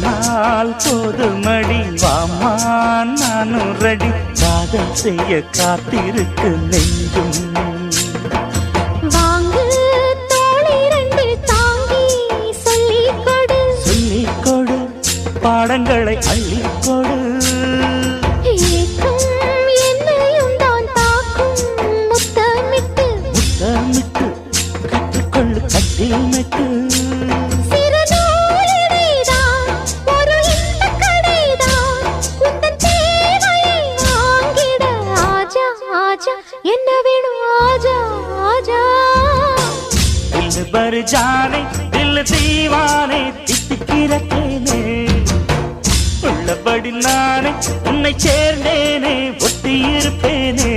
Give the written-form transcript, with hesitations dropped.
சொன்னால் போதுமடி வாமா நானும் ரெடி காதல் செய்ய காத்திருக்கு நெஞ்சும் வாங்கு தோளை ரெண்டில் தாங்கி சொல்லிக் கொடு பாடங்களை அள்ளிக்கொடு ஏக்கம் என்னையும் தான் தாக்கும் முத்தமிட்டு கற்றுக்கொள்ளு கட்டில் மெட்டு என்ன வேணும் ஆஜா ஆஜா दिल भर जाने दिल दीवाने தித்திக்கிறேனே உள்ளபடி நானே உன்னை சேர்ந்தேனே ஒட்டி இருப்பேனே